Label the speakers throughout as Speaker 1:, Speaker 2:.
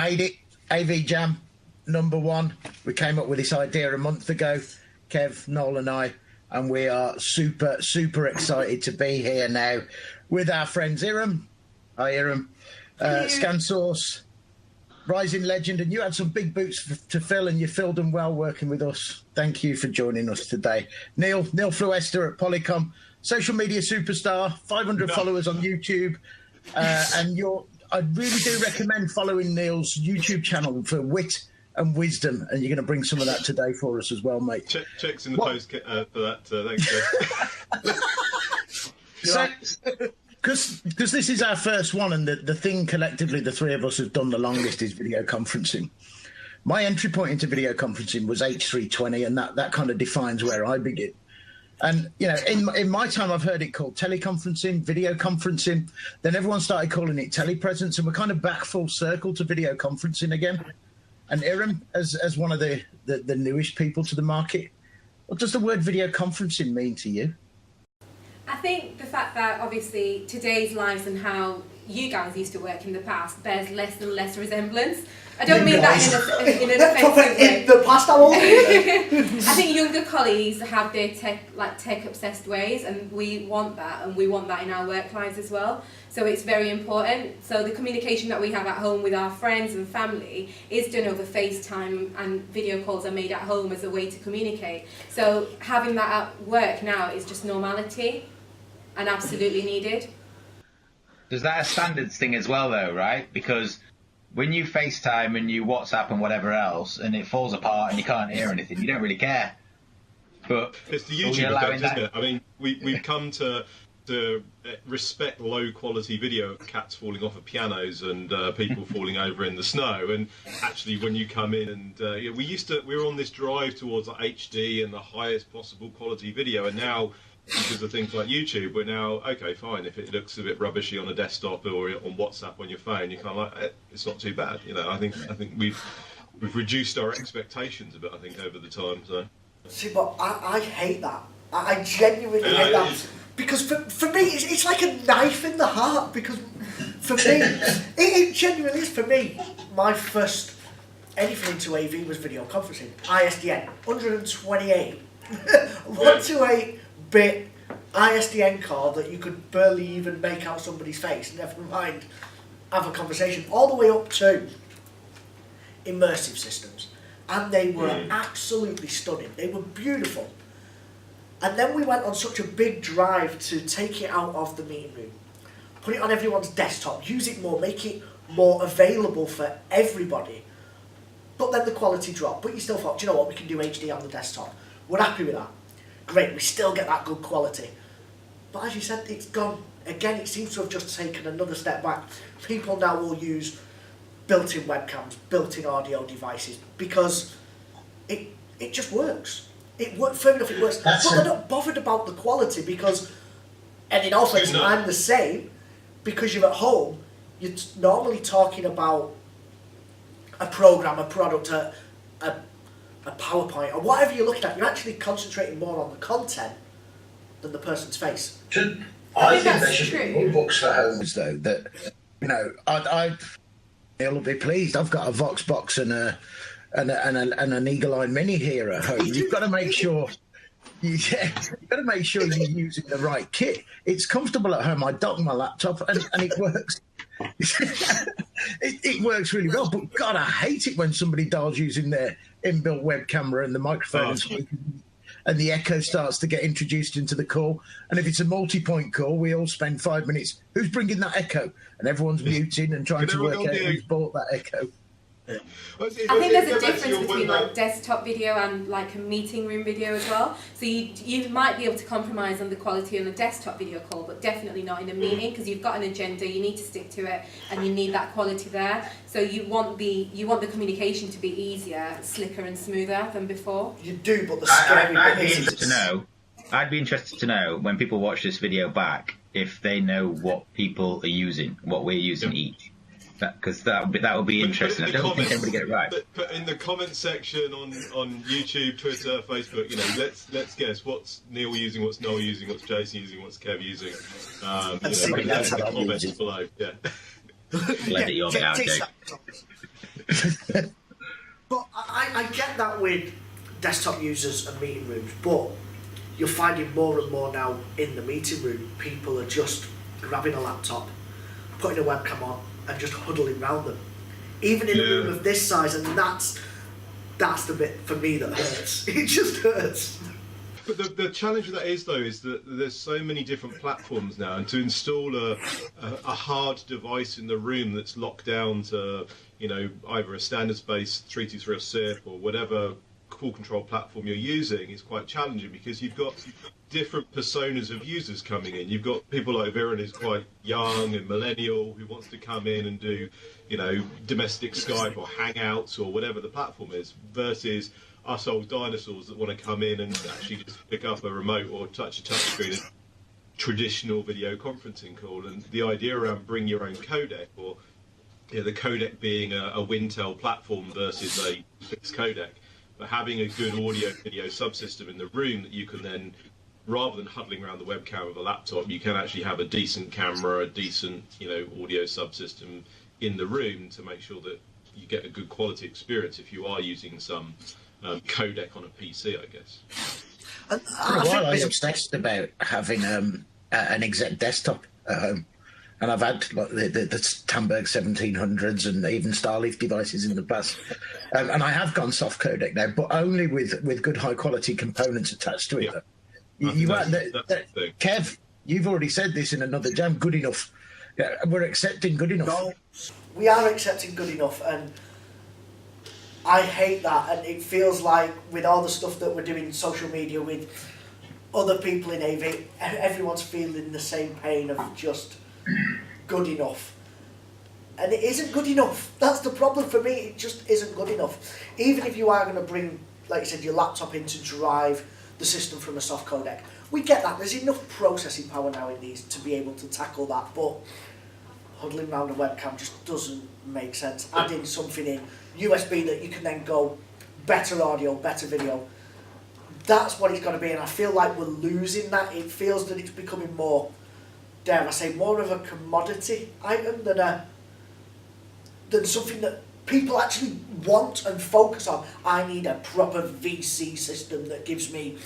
Speaker 1: made it. AV Jam #1. We came up with this idea a month ago, Kev, Noel and I, and we are super, super excited to be here now with our friends Iram. Hi, Iram. ScanSource, Rising Legend, and you had some big boots to fill, and you filled them well working with us. Thank you for joining us today. Neil Fluester at Polycom, social media superstar, 500 followers on YouTube, and I really do recommend following Neil's YouTube channel for wit and wisdom, and you're going to bring some of that today for us as well, mate.
Speaker 2: Checks in the post for that. Thanks, Jeff.
Speaker 1: Because this is our first one, and the thing collectively the three of us have done the longest is video conferencing. My entry point into video conferencing was H320, and that kind of defines where I begin. And, you know, in my time, I've heard it called teleconferencing, video conferencing. Then everyone started calling it telepresence, and we're kind of back full circle to video conferencing again. And Iram, as one of the newest people to the market, what does the word video conferencing mean to you?
Speaker 3: I think the fact that obviously today's lives and how you guys used to work in the past bears less and less resemblance. I don't mean that in an offensive way.
Speaker 4: In the past,
Speaker 3: I think younger colleagues have their tech obsessed ways, and we want that, and we want that in our work lives as well. So it's very important. So the communication that we have at home with our friends and family is done over FaceTime, and video calls are made at home as a way to communicate. So having that at work now is just normality and absolutely needed.
Speaker 5: Is that a standards thing as well, though, right? Because when you FaceTime and you WhatsApp and whatever else, and it falls apart and you can't hear anything, you don't really care. But
Speaker 2: it's the YouTube effect, isn't it? I mean, we've come to respect low quality video of cats falling off of pianos and people falling over in the snow. And actually, when you come in and we were on this drive towards HD and the highest possible quality video, and now, because of things like YouTube, we're now, okay, fine, if it looks a bit rubbishy on a desktop or on WhatsApp on your phone, you kind of like, it's not too bad. You know, I think we've reduced our expectations a bit, I think, over the time. So.
Speaker 4: See, but I hate that. I genuinely hate that. Because for me, it's like a knife in the heart, because for me, it genuinely is for me, my first anything into AV was video conferencing. ISDN, 128, 128-bit ISDN card that you could barely even make out somebody's face, never mind have a conversation, all the way up to immersive systems. And they were absolutely stunning. They were beautiful. And then we went on such a big drive to take it out of the meeting room, put it on everyone's desktop, use it more, make it more available for everybody. But then the quality dropped. But you still thought, do you know what, we can do HD on the desktop. We're happy with that. Great, we still get that good quality. But as you said, it's gone. Again, it seems to have just taken another step back. People now will use built-in webcams, built-in audio devices, because it just works. Fair enough, it works. But they're not bothered about the quality, because, and in all fairness, I'm the same, because you're at home, you're normally talking about a program, a product, a PowerPoint, or whatever you're looking at. You're actually concentrating more on the content than the person's face.
Speaker 1: I think there should be more books for homes, though, that, you know, I'll be pleased. I've got a Voxbox and an Eagle Eye Mini here at home. You've got to make sure you've got to make sure you're using the right kit. It's comfortable at home. I dock my laptop and it works. it works really well. But God, I hate it when somebody dials using their inbuilt web camera and the microphone and the echo starts to get introduced into the call. And if it's a multi-point call, we all spend 5 minutes. Who's bringing that echo? And everyone's muting and trying to work out who's bought that echo.
Speaker 3: Yeah. I think there's a difference between like desktop video and like a meeting room video as well. So you might be able to compromise on the quality on a desktop video call, but definitely not in a meeting, because you've got an agenda, you need to stick to it, and you need that quality there. So you want the communication to be easier, slicker, and smoother than before.
Speaker 4: You do, but the scary
Speaker 5: I'd be interested to know when people watch this video back if they know what people are using, what we're using each. Because that would be interesting. I don't think everybody get it right.
Speaker 2: But in the comment section on YouTube, Twitter, Facebook, you know, let's guess what's Neil using, what's Noel using, what's Jason using, what's Kev using.
Speaker 1: That's
Speaker 2: the comments below. Yeah.
Speaker 5: Let it your out,
Speaker 4: But I get that with desktop users and meeting rooms, but you're finding more and more now in the meeting room, people are just grabbing a laptop, putting a webcam on, and just huddling around them. Even in a room of this size, and that's the bit for me that hurts. It just hurts.
Speaker 2: But the challenge with that is, though, is that there's so many different platforms now, and to install a hard device in the room that's locked down to, you know, either a standards based 323 or SIP or whatever call control platform you're using is quite challenging, because you've got different personas of users coming in. You've got people like Viren, who's quite young and millennial, who wants to come in and do, you know, domestic Skype or Hangouts or whatever the platform is, versus us old dinosaurs that want to come in and actually just pick up a remote or touch a touchscreen and traditional video conferencing call. And the idea around bring your own codec, or, you know, the codec being a Wintel platform versus a fixed codec, but having a good audio video subsystem in the room that you can then, rather than huddling around the webcam of a laptop, you can actually have a decent camera, a decent, you know, audio subsystem in the room to make sure that you get a good quality experience if you are using some codec on a PC, I guess.
Speaker 1: For a while, I was obsessed about having an exec desktop at home, and I've had like the Tamberg 1700s and even Starleaf devices in the past, and I have gone soft codec now, but only with good high quality components attached to it. Kev, you've already said this in another jam. Good enough. Yeah, we're accepting good enough.
Speaker 4: No, we are accepting good enough, and I hate that. And it feels like with all the stuff that we're doing social media with other people in AV, everyone's feeling the same pain of just good enough. And it isn't good enough. That's the problem for me. It just isn't good enough. Even if you are going to bring, like you said, your laptop in to drive the system from a soft codec, we get that. There's enough processing power now in these to be able to tackle that, but huddling around a webcam just doesn't make sense. Adding something in USB that you can then go better audio, better video, that's what it's got to be, and I feel like we're losing that. It feels that it's becoming more, dare I say, more of a commodity item than something that people actually want and focus on. I need a proper VC system that gives me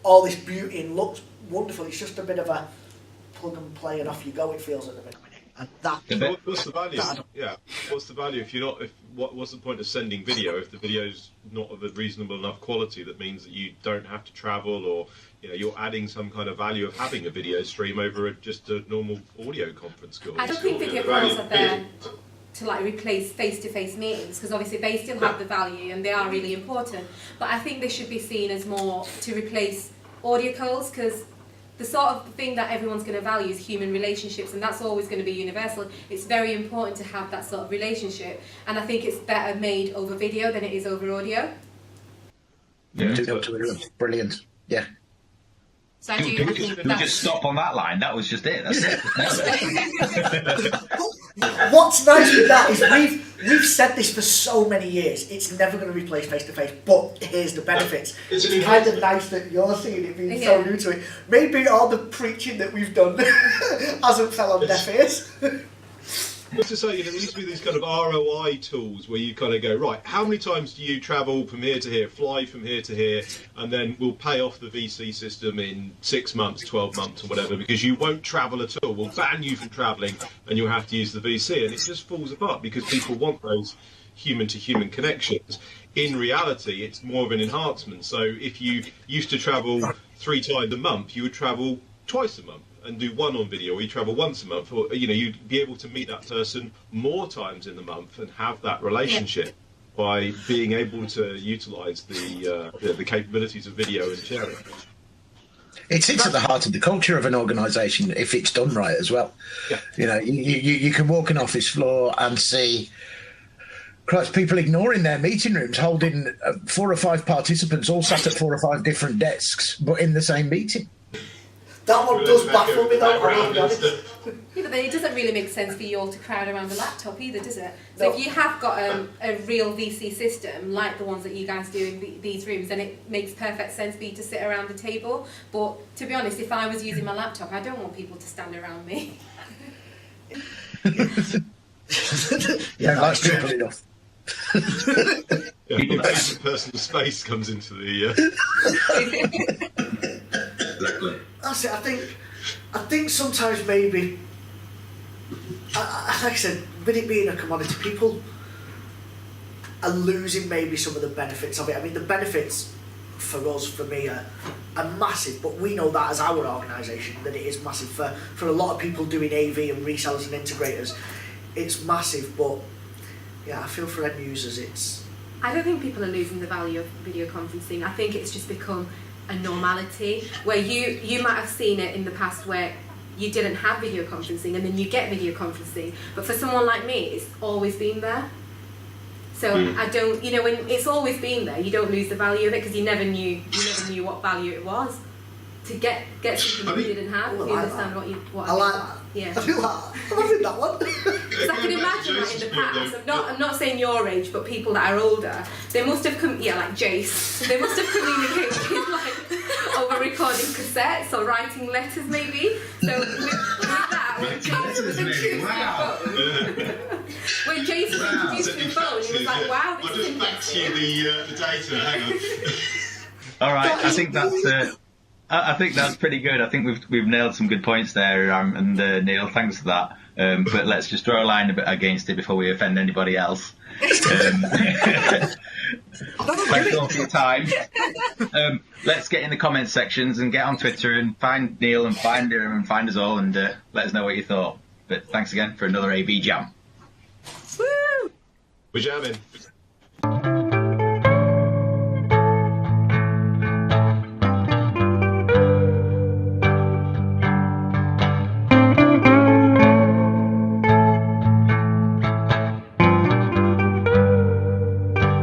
Speaker 4: all this beauty and looks wonderful. It's just a bit of a plug and play and off you go, it feels at the minute. And that,
Speaker 2: what's the value? Yeah, what's the value if you're not? What's the point of sending video if the video's not of a reasonable enough quality? That means that you don't have to travel, or, you know, you're adding some kind of value of having a video stream over just a normal audio conference call.
Speaker 3: I don't think video calls are there to like replace face-to-face meetings, because obviously they still have the value and they are really important. But I think they should be seen as more to replace audio calls, because the sort of thing that everyone's going to value is human relationships, and that's always going to be universal. It's very important to have that sort of relationship, and I think it's better made over video than it is over audio.
Speaker 5: Yeah,
Speaker 1: brilliant. Yeah.
Speaker 3: So
Speaker 5: do we just stop on that line? That was just it. That's it.
Speaker 4: What's nice with that is we've said this for so many years. It's never going to replace face-to-face, but here's the benefits. It's kind of nice that you're seeing it being so new to it. Maybe all the preaching that we've done hasn't fell on deaf ears.
Speaker 2: Just to say, you know, there used to be these kind of ROI tools where you kind of go, right, how many times do you travel from here to here, fly from here to here, and then we'll pay off the VC system in 6 months, 12 months or whatever, because you won't travel at all. We'll ban you from travelling and you'll have to use the VC. And it just falls apart because people want those human-to-human connections. In reality, it's more of an enhancement. So if you used to travel 3 times a month, you would travel twice a month and do one on video, or you travel once a month, or, you know, you'd be able to meet that person more times in the month and have that relationship by being able to utilise the capabilities of video and sharing.
Speaker 1: It sits at the heart of the culture of an organisation if it's done right as well. Yeah. You know, you can walk an office floor and see people ignoring their meeting rooms, holding 4 or 5 participants all sat at 4 or 5 different desks, but in the same meeting.
Speaker 4: That one does baffle me though, I will be honest.
Speaker 3: Yeah, but then it doesn't really make sense for you all to crowd around the laptop either, does it? So if you have got a real VC system, like the ones that you guys do in these rooms, then it makes perfect sense for you to sit around the table. But to be honest, if I was using my laptop, I don't want people to stand around me.
Speaker 1: Yeah, that's people enough.
Speaker 2: Invasive personal space comes into the.
Speaker 5: Exactly.
Speaker 4: That's it. I think sometimes maybe, like I said, with it being a commodity, people are losing maybe some of the benefits of it. I mean, the benefits for us, for me, are massive, but we know that as our organisation, that it is massive. For a lot of people doing AV and resellers and integrators, it's massive, but yeah, I feel for end users
Speaker 3: I don't think people are losing the value of video conferencing. I think it's just become a normality where you might have seen it in the past where you didn't have video conferencing and then you get video conferencing, but for someone like me, it's always been there. So I don't, when it's always been there, you don't lose the value of it because you never knew what value it was to get something that you didn't have. If you understand what I like that.
Speaker 4: Yeah. I feel that. I'm having that one.
Speaker 3: Because I can imagine that in the past. I'm not saying your age, but people that are older, they must have like Jace. They must have communicated like over recording cassettes or writing letters, maybe. So with that, when Jace was introduced to the phone, when Jace was introduced to the phone, he was like, "Wow, this is interesting."
Speaker 2: I'll just fax you the data. Hang on.
Speaker 5: All right, I think that's. I think that's pretty good. I think we've nailed some good points there, and Neil, thanks for that. But let's just draw a line a bit against it before we offend anybody else. Thanks all for your time. Let's get in the comments sections and get on Twitter and find Neil and find him and find us all and let us know what you thought. But thanks again for another AV Jam.
Speaker 2: Woo! We're jamming.